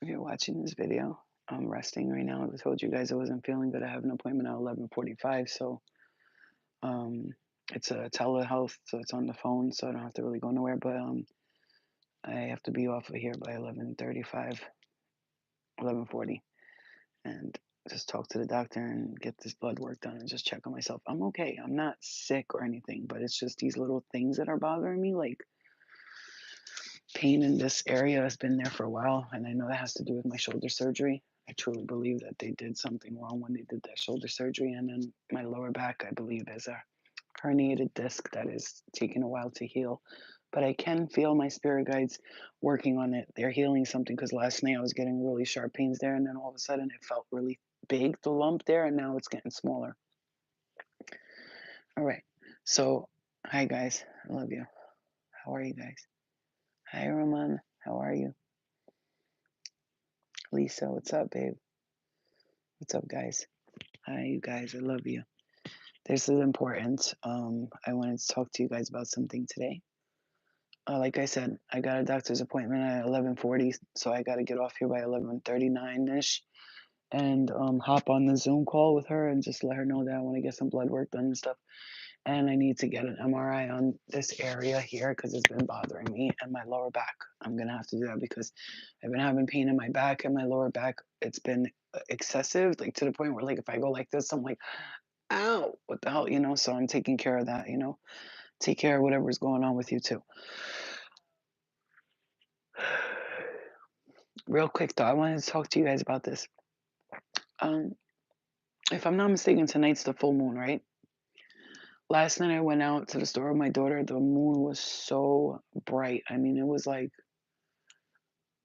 If you're watching this video, I'm resting right now. I told you guys I wasn't feeling good. I have an appointment at 11:45, so um, it's a telehealth, so it's on the phone, so I don't have to really go nowhere. But I have to be off of here by 11:35, 11:40, and just talk to the doctor and get this blood work done and just check on myself. I'm okay. I'm not sick or anything, but it's just these little things that are bothering me, like pain in this area has been there for a while, and I know that has to do with my shoulder surgery. I truly believe that they did something wrong when they did that shoulder surgery, and then my lower back, I believe, is a herniated disc that is taking a while to heal. But I can feel my spirit guides working on it. They're healing something because last night I was getting really sharp pains there, and then all of a sudden it felt really big, the lump there, and now it's getting smaller. All right. So, hi guys. I love you. How are you guys? Hi, Roman. How are you? Lisa, what's up, babe? What's up, guys? Hi, you guys. I love you. This is important. I wanted to talk to you guys about something today. Like I said, I got a doctor's appointment at 11:40, so I got to get off here by 11:39 ish, and hop on the Zoom call with her and just let her know that I want to get some blood work done and stuff. And I need to get an MRI on this area here because it's been bothering me and my lower back. I'm gonna have to do that because I've been having pain in my back and my lower back. It's been excessive, like to the point where like if I go like this, I'm like, ow, what the hell, So I'm taking care of that. Take care of whatever's going on with you too. Real quick though, I wanted to talk to you guys about this. Um, if I'm not mistaken, tonight's the full moon, right? Last night I went out to the store with my daughter. The moon was so bright. I mean, it was like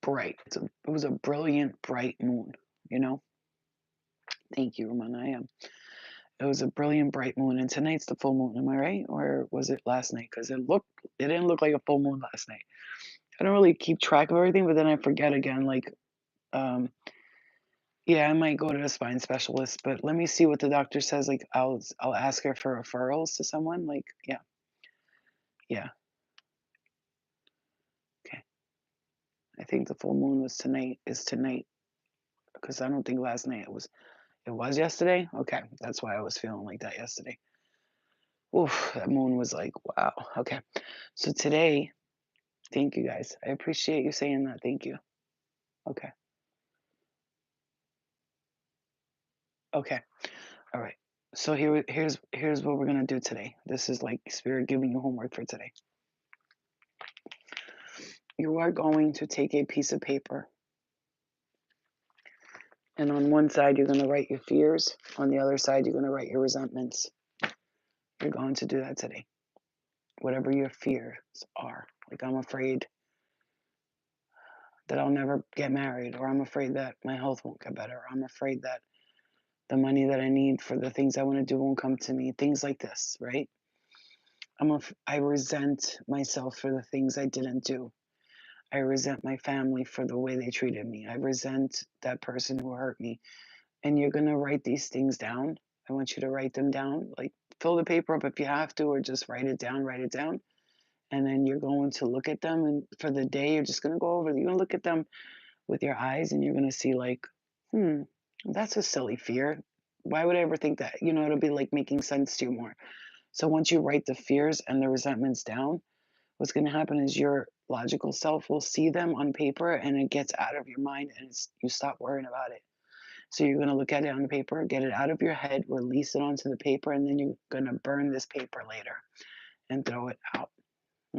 bright. It was a brilliant, bright moon. You know. Thank you, Ramona. I am. It was a brilliant, bright moon, and tonight's the full moon. Am I right, or was it last night? Because it didn't look like a full moon last night. I don't really keep track of everything, but then I forget again. Like, um, yeah, I might go to a spine specialist, but let me see what the doctor says. Like, I'll ask her for referrals to someone. Like, yeah, yeah, okay. I think the full moon was tonight. Is tonight because I don't think last night it was. It was yesterday? Okay, that's why I was feeling like that yesterday. Oof, that moon was like, wow. Okay. So today, thank you guys. I appreciate you saying that. Thank you. Okay. Okay. All right. So here's what we're gonna do today. This is like spirit giving you homework for today. You are going to take a piece of paper, and on one side you're gonna write your fears. On the other side, you're gonna write your resentments. You're going to do that today. Whatever your fears are. Like I'm afraid that I'll never get married, or I'm afraid that my health won't get better, or I'm afraid that the money that I need for the things I want to do won't come to me, things like this, right? I resent myself for the things I didn't do. I resent my family for the way they treated me. I resent that person who hurt me. And you're going to write these things down. I want you to write them down. Like fill the paper up if you have to, or just write it down, write it down. And then you're going to look at them. And for the day, you're just going to go over, you're going to look at them with your eyes and you're going to see, like, hmm, that's a silly fear. Why would I ever think that? It'll be like making sense to you more. So once you write the fears and the resentments down, what's going to happen is your logical self will see them on paper and it gets out of your mind and you stop worrying about it. So you're going to look at it on the paper, get it out of your head, release it onto the paper, and then you're going to burn this paper later and throw it out.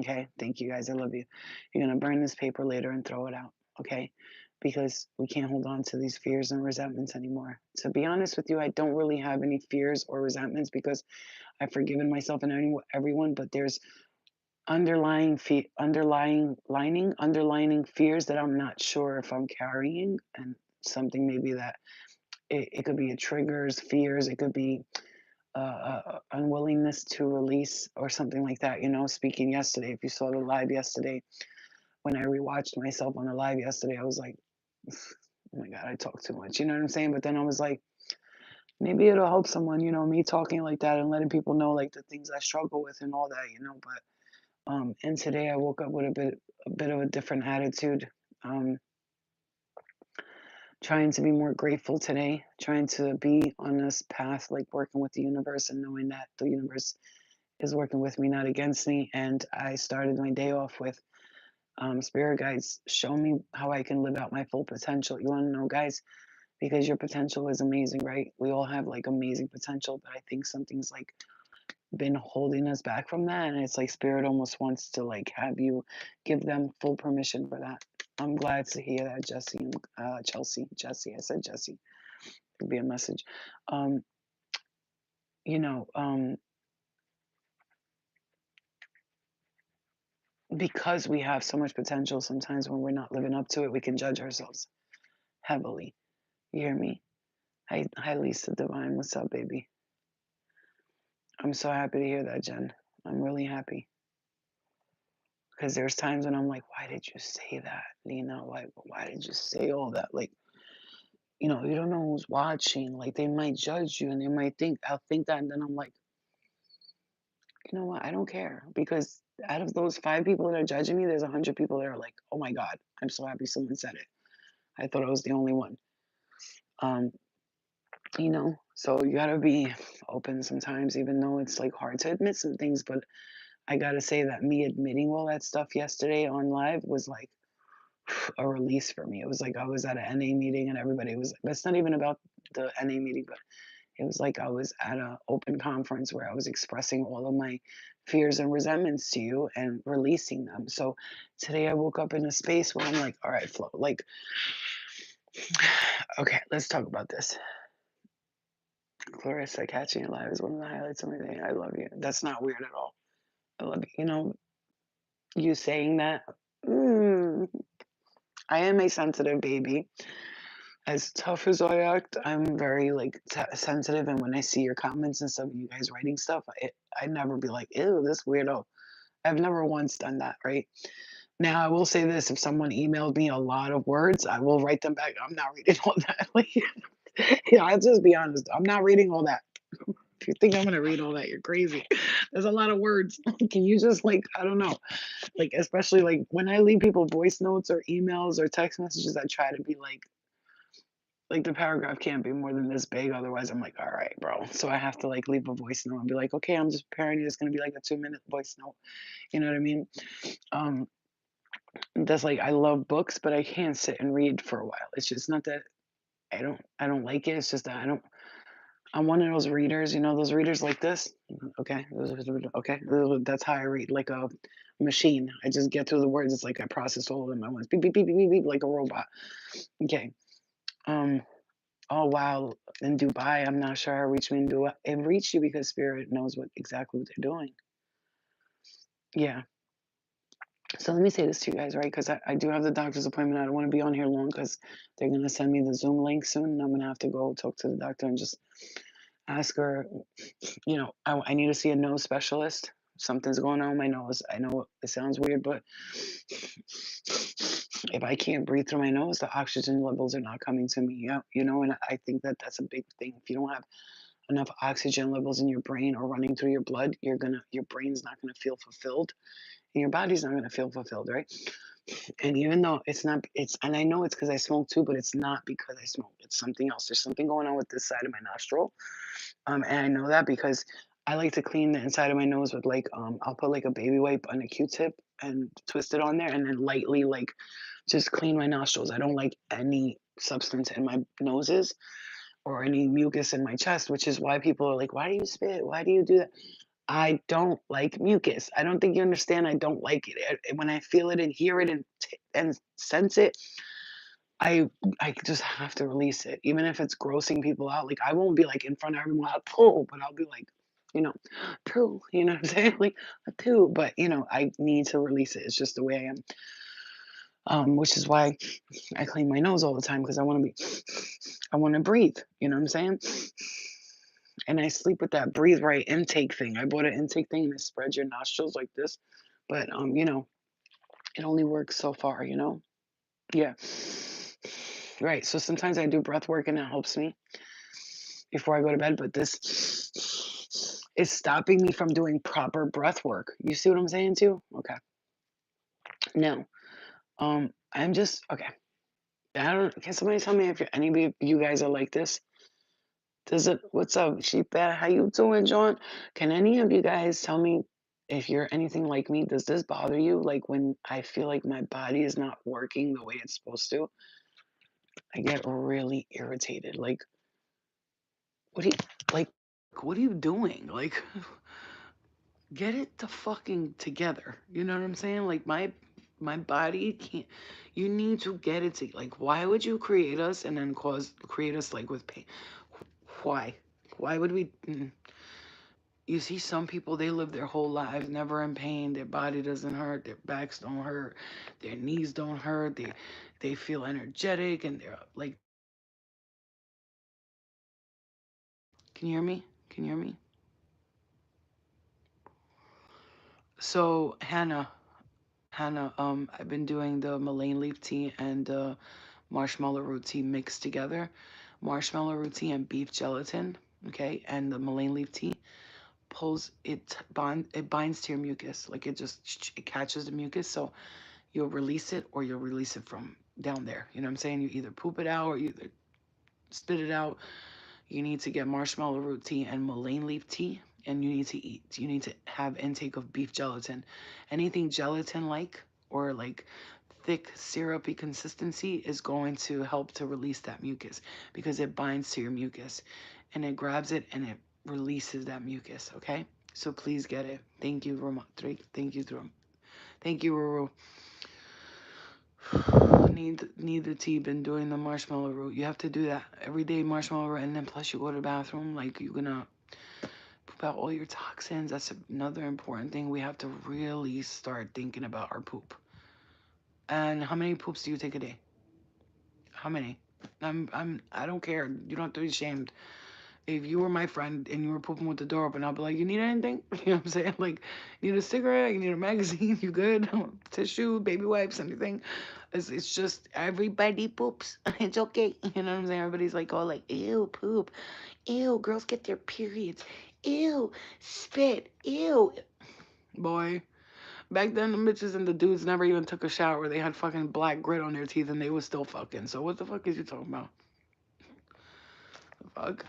Okay. Thank you guys. I love you. You're going to burn this paper later and throw it out. Okay. Because we can't hold on to these fears and resentments anymore. To be honest with you, I don't really have any fears or resentments because I've forgiven myself and everyone, but there's underlining fears that I'm not sure if I'm carrying, and something maybe that it could be a triggers, fears, it could be unwillingness to release or something like that. Speaking yesterday, if you saw the live yesterday, when I rewatched myself on the live yesterday, I was like, oh my God, I talk too much. You know what I'm saying? But then I was like, maybe it'll help someone, me talking like that and letting people know like the things I struggle with and all that. And today I woke up with a bit of a different attitude. Um, trying to be more grateful today, trying to be on this path, like working with the universe and knowing that the universe is working with me, not against me. And I started my day off with spirit guides, show me how I can live out my full potential. You want to know, guys? Because your potential is amazing, right? We all have like amazing potential, but I think something's like been holding us back from that. And it's like spirit almost wants to like have you give them full permission for that. I'm glad to hear that, Jesse and Jesse. I said Jesse. Could be a message. Um, you know, because we have so much potential, sometimes when we're not living up to it, we can judge ourselves heavily. You hear me? Hi, Lisa Divine. What's up, baby? I'm so happy to hear that, Jen. I'm really happy because there's times when I'm like, why did you say that? Why did you say all that? Like, you don't know who's watching. Like, they might judge you and they might think, I'll think that. And then I'm like, you know what? I don't care because out of those 5 people that are judging me, there's 100 people that are like, oh my God, I'm so happy someone said it. I thought I was the only one. Um, so you gotta be open sometimes, even though it's like hard to admit some things. But I gotta say that me admitting all that stuff yesterday on live was like a release for me. It was like I was at an NA meeting and everybody was. But it's not even about the NA meeting, but it was like I was at an open conference where I was expressing all of my fears and resentments to you and releasing them. So today I woke up in a space where I'm like, all right, Flo, like, okay, let's talk about this. Clarissa, catching you live is one of the highlights of my day. I love you. That's not weird at all. I love you. You saying that, mm, I am a sensitive baby. As tough as I act, I'm very like sensitive. And when I see your comments and stuff, you guys writing stuff, I never be like, ew, this weirdo. I've never once done that, right? Now, I will say this: if someone emailed me a lot of words, I will write them back. I'm not reading all that. Like, yeah, I'll just be honest. I'm not reading all that. If you think I'm gonna read all that, you're crazy. There's a lot of words. Can you just like, I don't know, like especially like when I leave people voice notes or emails or text messages, I try to be like the paragraph can't be more than this big, otherwise I'm like, all right, bro. So I have to like leave a voice note and be like, okay, I'm just preparing you. It's gonna be like a 2-minute voice note. You know what I mean? Um, that's like I love books, but I can't sit and read for a while. It's just not that I don't like it. It's just that I don't. I'm one of those readers, those readers like this. Okay, okay, that's how I read, like a machine. I just get through the words. It's like I process all of them at once, beep beep beep beep beep, beep like a robot. Okay. Um. Oh wow. In Dubai, I'm not sure how it reached me in Dubai. It reached you because spirit knows exactly what they're doing. Yeah. So let me say this to you guys, right? Because I do have the doctor's appointment. I don't want to be on here long because they're gonna send me the Zoom link soon, and I'm gonna have to go talk to the doctor and just ask her. I need to see a nose specialist. Something's going on with my nose. I know it sounds weird, but if I can't breathe through my nose, the oxygen levels are not coming to me. Yeah, and I think that that's a big thing. If you don't have enough oxygen levels in your brain or running through your blood, your brain's not gonna feel fulfilled, and your body's not gonna feel fulfilled, right? And even though it's not, and I know it's because I smoke too, but it's not because I smoke. It's something else. There's something going on with this side of my nostril. And I know that because I like to clean the inside of my nose with like I'll put like a baby wipe on a Q-tip and twist it on there and then lightly like just clean my nostrils. I don't like any substance in my noses or any mucus in my chest, which is why people are like, "Why do you spit? Why do you do that?" I don't like mucus. I don't think you understand. I don't like it. When I feel it and hear it and sense it, I I just have to release it, even if it's grossing people out. Like I won't be like in front of everyone, pull, but I'll be like, you know, pull. You know what I'm saying? Like a poo, but I need to release it. It's just the way I am. Which is why I clean my nose all the time because I want to breathe. You know what I'm saying? And I sleep with that breathe right intake thing. I bought an intake thing and it spreads your nostrils like this, but it only works so far. Yeah. Right. So sometimes I do breath work and it helps me before I go to bed, but this is stopping me from doing proper breath work. You see what I'm saying too? Okay. Now, I'm just okay. I don't. Can somebody tell me if any of you guys are like this? Does it? What's up, sheep? How you doing, John? Can any of you guys tell me if you're anything like me? Does this bother you? Like when I feel like my body is not working the way it's supposed to, I get really irritated. Like, what are you like? What are you doing? Like, get it the fucking together. You know what I'm saying? Like my body can't. You need to get it to like. Why would you create us and then create us like with pain? Why? Why would we? You see, some people they live their whole lives never in pain. Their body doesn't hurt. Their backs don't hurt. Their knees don't hurt. They feel energetic and they're like. Can you hear me? Can you hear me? So Hannah, I've been doing the mullein leaf tea and marshmallow root tea mixed together. Marshmallow root tea and beef gelatin, okay, and the mullein leaf tea it binds to your mucus, like it catches the mucus, so you'll release it or you'll release it from down there. You know what I'm saying? You either poop it out or you either spit it out. You need to get marshmallow root tea and mullein leaf tea, and you need to eat. You need to have intake of beef gelatin. Anything gelatin like or like thick syrupy consistency is going to help to release that mucus because it binds to your mucus and it grabs it and it releases that mucus. Okay, so please get it. Thank you, Roma. Thank you, Thank you, Ruru. Need the tea. Been doing the marshmallow root. You have to do that every day, marshmallow root, and then plus you go to the bathroom. Like you're gonna poop out all your toxins. That's another important thing. We have to really start thinking about our poop. And how many poops do you take a day? How many? I don't care. You don't have to be ashamed. If you were my friend and you were pooping with the door open, I'll be like, you need anything? You know what I'm saying? Like, you need a cigarette? You need a magazine? You good? Tissue, baby wipes, anything? It's just everybody poops. It's okay. You know what I'm saying? Everybody's like, oh, like, ew, poop. Ew, girls get their periods. Ew, spit. Ew. Boy, back then the bitches and the dudes never even took a shower. They had fucking black grit on their teeth and they was still fucking. So what the fuck is you talking about? The fuck?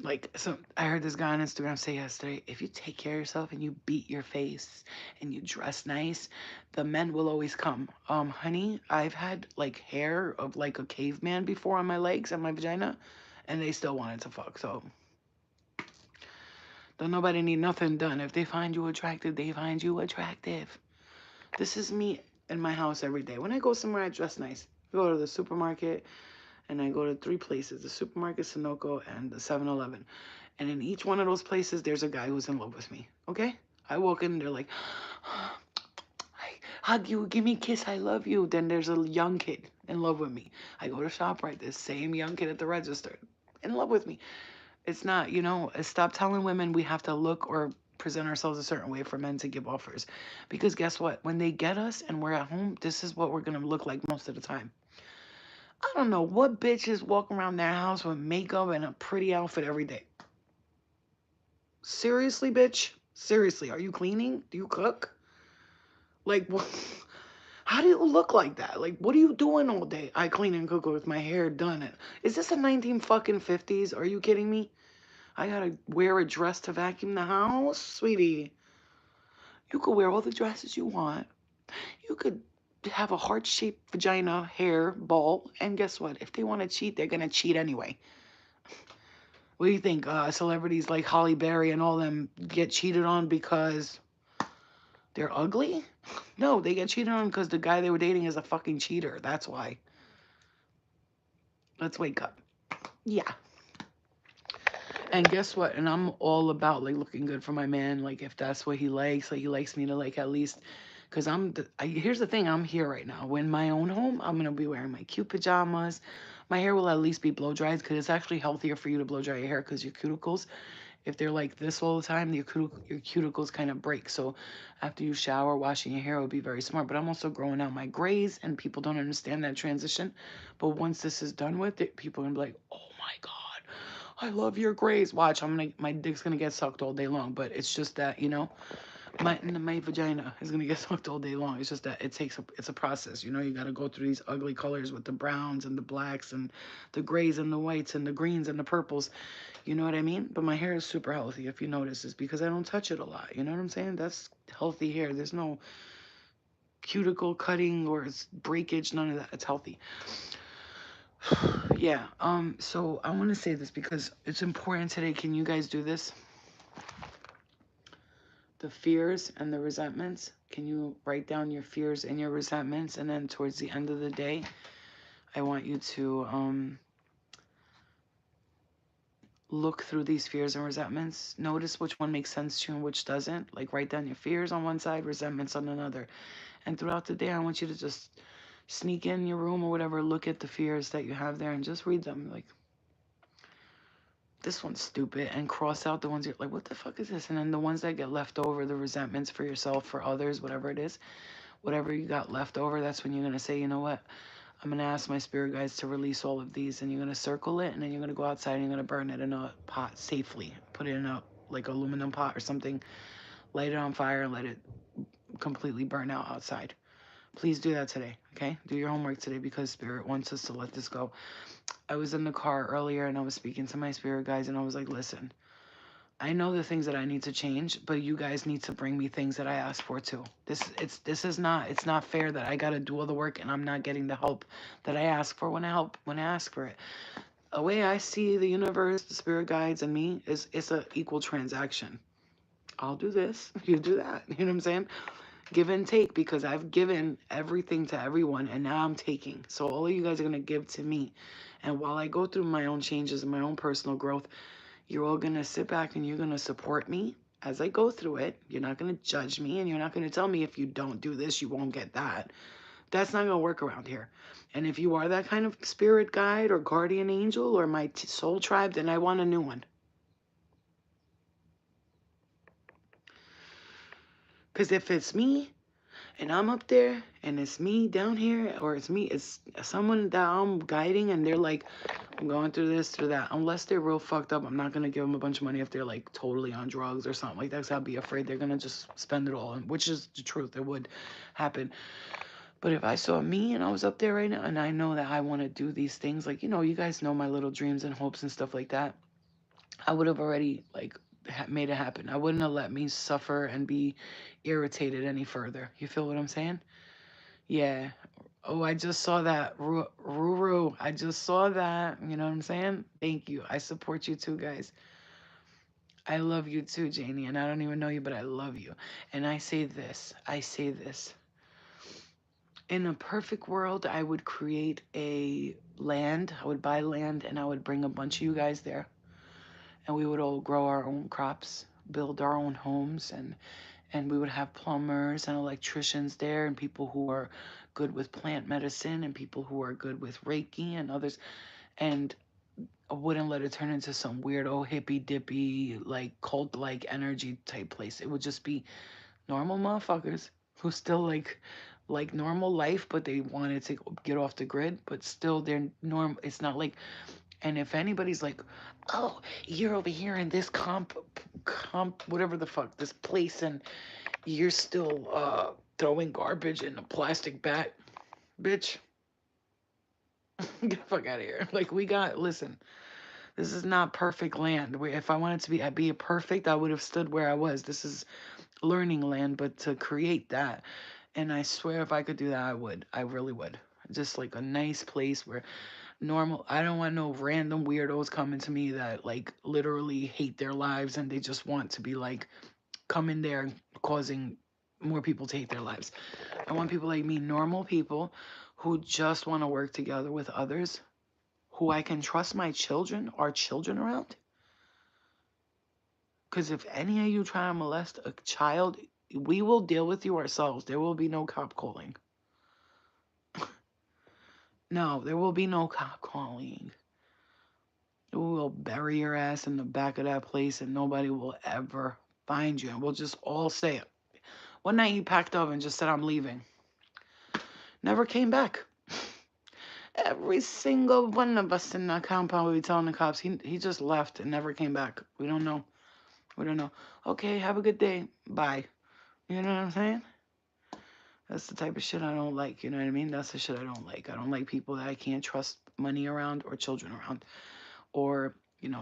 Like, so I heard this guy on Instagram say yesterday, if you take care of yourself and you beat your face and you dress nice, the men will always come. Honey, I've had like hair of like a caveman before on my legs and my vagina, and they still wanted to fuck. So don't nobody need nothing done. If they find you attractive, they find you attractive. This is me in my house every day. When I go somewhere, I dress nice. I go to the supermarket and I go to three places, the supermarket, Sunoco, and the 7-Eleven. And in each one of those places, there's a guy who's in love with me. Okay? I walk in, they're like, I hug you, give me a kiss, I love you. Then there's a young kid in love with me. I go to ShopRite, this same young kid at the register in love with me. It's not, stop telling women we have to look or present ourselves a certain way for men to give offers. Because guess what? When they get us and we're at home, this is what we're going to look like most of the time. I don't know what bitches walk around their house with makeup and a pretty outfit every day. Seriously, bitch? Seriously, are you cleaning? Do you cook? Like, what? How do you look like that? Like, what are you doing all day? I clean and cook with my hair done. Is this a 19 fucking 50s? Are you kidding me? I gotta wear a dress to vacuum the house? Sweetie, you could wear all the dresses you want. You could have a heart-shaped vagina, hair, ball, and guess what? If they want to cheat, they're gonna cheat anyway. What do you think? Celebrities like Holly Berry and all them get cheated on because they're ugly? No, they get cheated on because the guy they were dating is a fucking cheater. That's why. Let's wake up. Yeah. And guess what? And I'm all about like looking good for my man. Like if that's what he likes, like he likes me to like at least. Because here's the thing, I'm here right now. When my own home, I'm going to be wearing my cute pajamas. My hair will at least be blow dried because it's actually healthier for you to blow dry your hair because your cuticles, if they're like this all the time, your cuticles kind of break. So after you shower, washing your hair would be very smart. But I'm also growing out my grays and people don't understand that transition. But once this is done with it, people are going to be like, oh my God, I love your grays. Watch, my dick's going to get sucked all day long. But it's just that, My vagina is gonna get sucked all day long. It's just that it's a process. You know, you gotta go through these ugly colors with the browns and the blacks and the grays and the whites and the greens and the purples. You know what I mean? But my hair is super healthy. If you notice, it's because I don't touch it a lot. You know what I'm saying? That's healthy hair. There's no cuticle cutting or it's breakage. None of that. It's healthy. Yeah. So I want to say this because it's important today. Can you guys do this? The fears and the resentments. Can you write down your fears and your resentments? And then towards the end of the day, I want you to look through these fears and resentments. Notice which one makes sense to you and which doesn't. Like write down your fears on one side, resentments on another. And throughout the day, I want you to just sneak in your room or whatever, look at the fears that you have there and just read them. Like, this one's stupid, and cross out the ones you're like, what the fuck is this? And then the ones that get left over, the resentments for yourself, for others, whatever it is, whatever you got left over, that's when you're going to say, you know what? I'm going to ask my spirit guides to release all of these, and you're going to circle it, and then you're going to go outside and you're going to burn it in a pot safely. Put it in a, like, aluminum pot or something, light it on fire and let it completely burn out outside. Please do that today, okay? Do your homework today because spirit wants us to let this go. I was in the car earlier and I was speaking to my spirit guides and I was like, listen, I know the things that I need to change, but you guys need to bring me things that I asked for too. It's not fair that I gotta do all the work and I'm not getting the help that I ask for when I ask for it. The way I see the universe, the spirit guides, and me is it's a equal transaction. I'll do this, you do that. You know what I'm saying? Give and take, because I've given everything to everyone and now I'm taking. So all of you guys are going to give to me. And while I go through my own changes and my own personal growth, you're all going to sit back and you're going to support me as I go through it. You're not going to judge me and you're not going to tell me if you don't do this, you won't get that. That's not going to work around here. And if you are that kind of spirit guide or guardian angel or my soul tribe, then I want a new one. Because if it's me, and I'm up there and it's me down here, or it's someone that I'm guiding and they're like, I'm going through this, through that. Unless they're real fucked up, I'm not going to give them a bunch of money if they're like totally on drugs or something like that, because I'll be afraid they're going to just spend it all, which is the truth. It would happen. But if I saw me and I was up there right now and I know that I want to do these things, like, you know, you guys know my little dreams and hopes and stuff like that, I would have already like made it happen. I wouldn't have let me suffer and be irritated any further. You feel what I'm saying? Yeah. Oh, I just saw that. Ruru. I just saw that. You know what I'm saying? Thank you. I support you too, guys. I love you too, Janie. And I don't even know you, but I love you. And I say this. I say this. In a perfect world, I would create a land. I would buy land and I would bring a bunch of you guys there. And we would all grow our own crops, build our own homes, and we would have plumbers and electricians there and people who are good with plant medicine and people who are good with Reiki and others. And I wouldn't let it turn into some weirdo hippy dippy like cult like energy type place. It would just be normal motherfuckers who still like normal life, but they wanted to get off the grid, but still they're normal. It's not like, and if anybody's like, oh, you're over here in this comp whatever the fuck, this place, and you're still throwing garbage in a plastic bag, bitch, get the fuck out of here. Like, listen, this is not perfect land. If I wanted to be a perfect, I would have stood where I was. This is learning land, but to create that, and I swear if I could do that, I would. I really would. Just like a nice place where normal, I don't want no random weirdos coming to me that like literally hate their lives and they just want to be like come in there and causing more people to hate their lives. I want people like me, normal people who just want to work together with others, who I can trust my children, our children around. Because if any of you try to molest a child, we will deal with you ourselves. There will be no cop calling. No, there will be no cop calling. We will bury your ass in the back of that place and nobody will ever find you. And we'll just all say it. One night he packed up and just said, I'm leaving. Never came back. Every single one of us in that compound would be telling the cops, he just left and never came back. We don't know. We don't know. Okay, have a good day. Bye. You know what I'm saying? That's the type of shit I don't like. You know what I mean? That's the shit I don't like. I don't like people that I can't trust money around or children around or,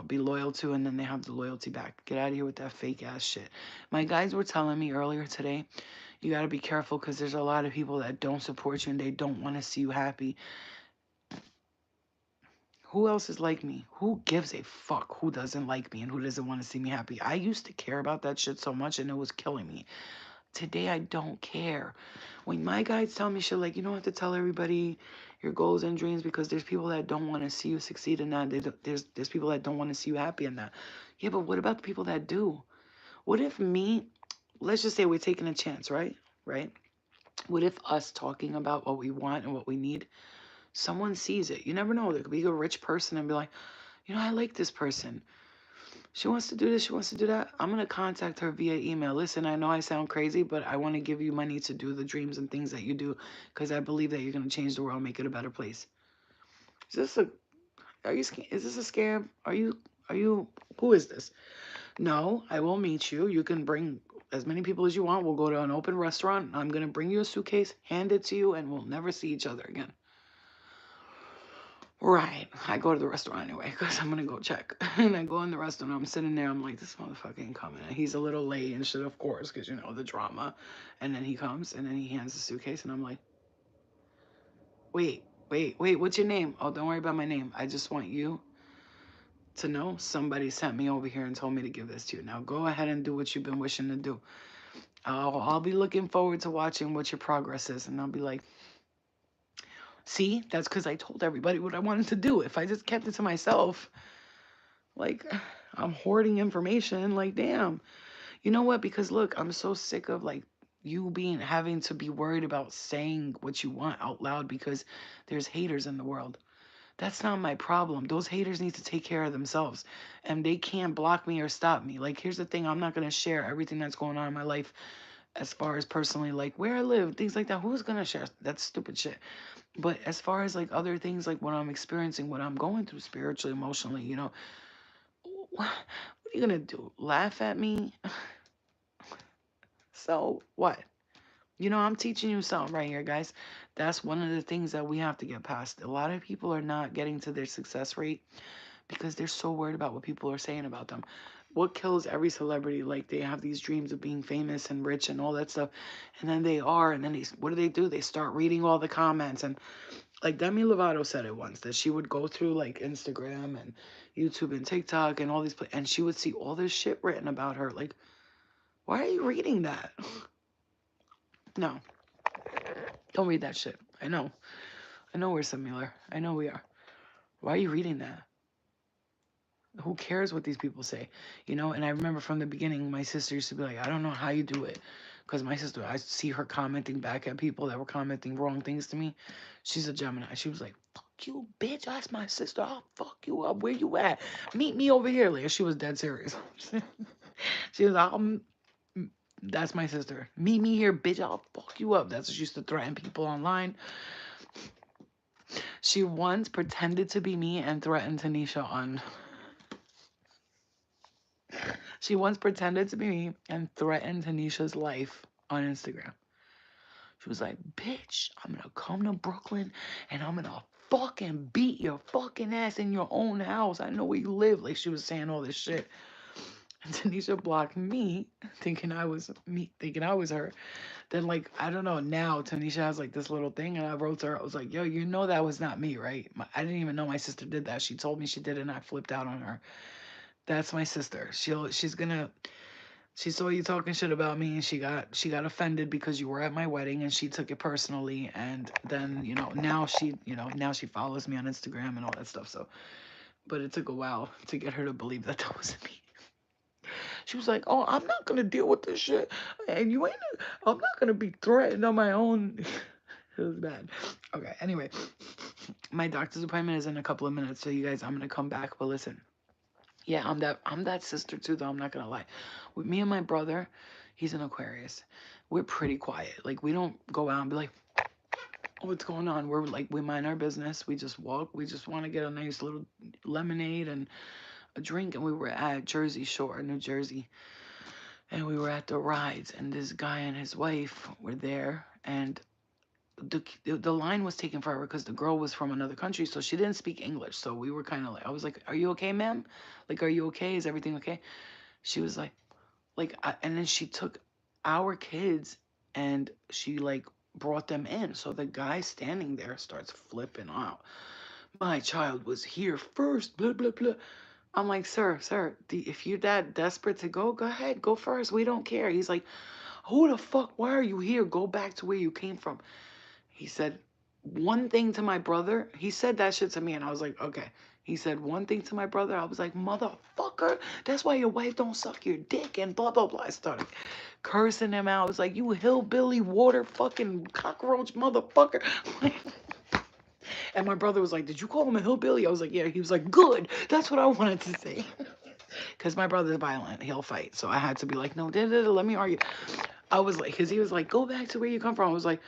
be loyal to and then they have the loyalty back. Get out of here with that fake ass shit. My guys were telling me earlier today, you got to be careful because there's a lot of people that don't support you and they don't want to see you happy. Who else is like me? Who gives a fuck who doesn't like me and who doesn't want to see me happy? I used to care about that shit so much and it was killing me. Today, I don't care. When my guides tell me shit like, you don't have to tell everybody your goals and dreams because there's people that don't want to see you succeed in that. There's people that don't want to see you happy in that. Yeah, but what about the people that do? What if me, let's just say we're taking a chance, right? Right? What if us talking about what we want and what we need, someone sees it? You never know. There could be a rich person and be like, I like this person. She wants to do this, she wants to do that. I'm going to contact her via email. Listen, I know I sound crazy, but I want to give you money to do the dreams and things that you do because I believe that you're going to change the world, make it a better place. Is this a is this a scam? Who is this? No, I will meet you. You can bring as many people as you want. We'll go to an open restaurant. I'm going to bring you a suitcase, hand it to you, and we'll never see each other again. Right. I go to the restaurant anyway because I'm going to go check. And I go in the restaurant. I'm sitting there. I'm like, this motherfucker ain't coming. And he's a little late and shit, of course, because, the drama. And then he comes and then he hands the suitcase. And I'm like, wait, what's your name? Oh, don't worry about my name. I just want you to know somebody sent me over here and told me to give this to you. Now go ahead and do what you've been wishing to do. I'll be looking forward to watching what your progress is. And I'll be like, see, that's because I told everybody what I wanted to do. If I just kept it to myself, like, I'm hoarding information. Like, damn. You know what? Because look, I'm so sick of like you having to be worried about saying what you want out loud because there's haters in the world. That's not my problem. Those haters need to take care of themselves and they can't block me or stop me. Like, here's the thing. I'm not going to share everything that's going on in my life as far as personally, like where I live, things like that. Who's going to share? That's stupid shit. But as far as like other things, like what I'm experiencing, what I'm going through spiritually, emotionally, what are you gonna do? Laugh at me? So what? I'm teaching you something right here, guys. That's one of the things that we have to get past. A lot of people are not getting to their success rate because they're so worried about what people are saying about them. What kills every celebrity? Like, they have these dreams of being famous and rich and all that stuff, and then they are, and then what do? They start reading all the comments, and like Demi Lovato said it once that she would go through like Instagram and YouTube and TikTok and all these, and she would see all this shit written about her. Like, why are you reading that? No, don't read that shit. I know we're similar. I know we are. Why are you reading that? Who cares what these people say? And I remember from the beginning, my sister used to be like, I don't know how you do it. Because my sister, I see her commenting back at people that were commenting wrong things to me. She's a Gemini. She was like, fuck you, bitch. That's my sister. I'll fuck you up. Where you at? Meet me over here. Like, she was dead serious. She was like, that's my sister. Meet me here, bitch. I'll fuck you up. That's what she used to threaten people online. She once pretended to be me and threatened Tanisha on. She once pretended to be me and threatened Tanisha's life on Instagram. She was like, bitch, I'm gonna come to Brooklyn and I'm gonna fucking beat your fucking ass in your own house. I know where you live. Like, she was saying all this shit. And Tanisha blocked me, thinking I was her. Then, like, I don't know, now Tanisha has like this little thing, and I wrote to her, I was like, yo, that was not me, right? I didn't even know my sister did that. She told me she did it and I flipped out on her. That's my sister. She saw you talking shit about me and she got offended because you were at my wedding and she took it personally, and then, now she follows me on Instagram and all that stuff. So, but it took a while to get her to believe that that wasn't me. She was like, "Oh, I'm not gonna deal with this shit, and I'm not gonna be threatened on my own." It was bad. Okay, anyway, my doctor's appointment is in a couple of minutes, so you guys, I'm gonna come back. But listen, yeah, I'm that sister too, though. I'm not gonna lie. With me and my brother, he's an Aquarius. We're pretty quiet. Like, we don't go out and be like, "Oh, what's going on?" We're like, we mind our business. We just walk. We just want to get a nice little lemonade and a drink. And we were at Jersey Shore, New Jersey. And we were at the rides, and this guy and his wife were there, and the line was taking forever because the girl was from another country, so she didn't speak English. So we were kind of like, I was like, "Are you okay, ma'am? Like, are you okay? Is everything okay?" She was and then she took our kids and she like brought them in. So the guy standing there starts flipping out. My child was here first, blah blah blah. I'm like, sir, if you're that desperate to go, go ahead, go first. We don't care. He's like, who the fuck? Why are you here? Go back to where you came from. He said one thing to my brother. He said that shit to me, and I was like, okay. He said one thing to my brother. I was like, motherfucker, that's why your wife don't suck your dick, and blah, blah, blah. I started cursing him out. I was like, you hillbilly water fucking cockroach motherfucker. And my brother was like, did you call him a hillbilly? I was like, yeah. He was like, good. That's what I wanted to say. Because my brother's violent. He'll fight. So I had to be like, no, let me argue. I was like, because he was like, go back to where you come from. I was like,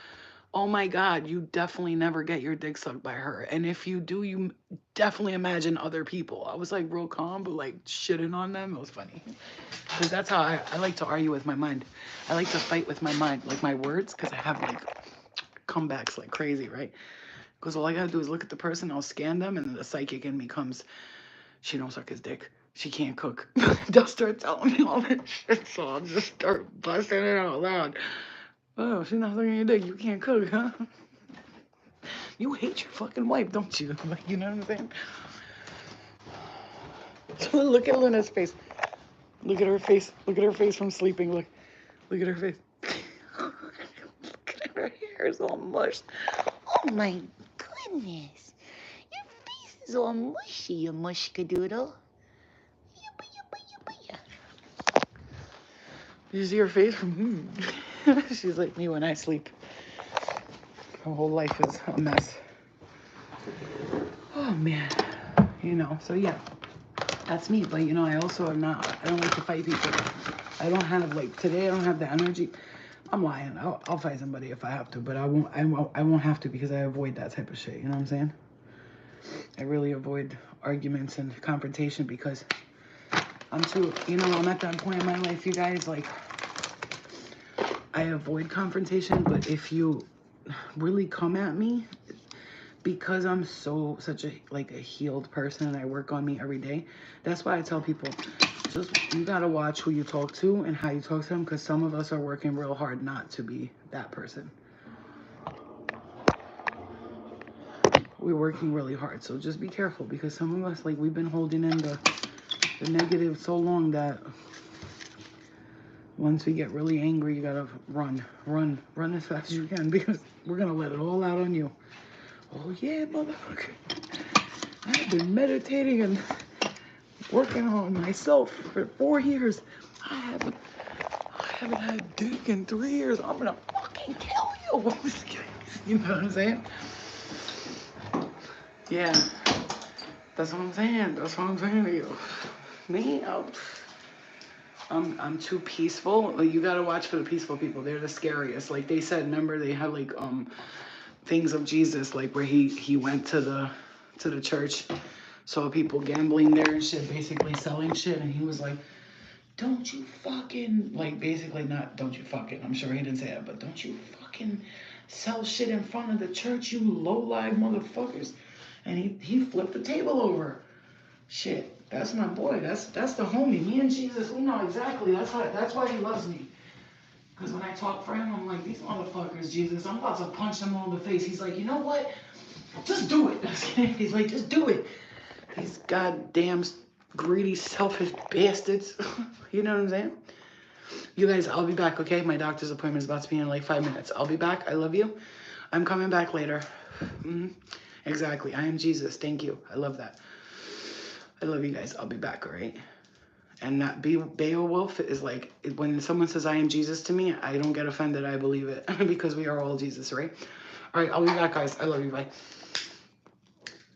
oh my God, you definitely never get your dick sucked by her. And if you do, you definitely imagine other people. I was like real calm, but like shitting on them. It was funny. Because that's how I like to argue with my mind. I like to fight with my mind, like my words, because I have like comebacks like crazy, right? Because all I gotta do is look at the person, I'll scan them, and then the psychic in me comes, she don't suck his dick. She can't cook. They'll start telling me all this shit, so I'll just start busting it out loud. Oh, she's not sucking your dick. You can't cook, huh? You hate your fucking wife, don't you? Like, you know what I'm saying? So look at Luna's face. Look at her face. Look at her face from sleeping. Look at her face. Look at her hair is all mushed. Oh my goodness. Your face is all mushy, you mushkadoodle. Did you see her face? She's like me when I sleep. Her whole life is a mess. Oh man. So yeah. That's me, but I also am not, I don't like to fight people. I don't have, today I don't have the energy. I'm lying. I'll fight somebody if I have to, but I won't have to because I avoid that type of shit. You know what I'm saying? I really avoid arguments and confrontation because I'm at that point in my life, you guys, like, I avoid confrontation, but if you really come at me, because I'm such a healed person and I work on me every day, that's why I tell people, you gotta watch who you talk to and how you talk to them, because some of us are working real hard not to be that person. We're working really hard, so just be careful, because some of us, we've been holding in the negative so long that once we get really angry, you gotta run as fast as you can, because we're gonna let it all out on you. Oh yeah, motherfucker. I've been meditating and working on myself for 4 years. I haven't had dick in 3 years. I'm gonna fucking kill you. You know what I'm saying? Yeah. That's what I'm saying. That's what I'm saying to you. Me, I'm too peaceful. Like, you gotta watch for the peaceful people. They're the scariest. Like they said, remember they had things of Jesus, like where he went to the church, saw people gambling there and shit, basically selling shit, and he was like, don't you fucking, basically not don't you fucking, I'm sure he didn't say that, but don't you fucking sell shit in front of the church, you low-life motherfuckers. And he flipped the table over. Shit, that's my boy. That's the homie. Me and Jesus, we know exactly. That's why he loves me. Because when I talk for him, I'm like, these motherfuckers, Jesus, I'm about to punch them all in the face. He's like, you know what? Just do it. He's like, just do it. These goddamn greedy, selfish bastards. You know what I'm saying? You guys, I'll be back, okay? My doctor's appointment is about to be in 5 minutes. I'll be back. I love you. I'm coming back later. Mm-hmm. Exactly. I am Jesus. Thank you. I love that. I love you guys. I'll be back, all right? And not Beowulf is like, when someone says I am Jesus to me, I don't get offended. I believe it because we are all Jesus, right? All right, I'll be back, guys. I love you. Bye.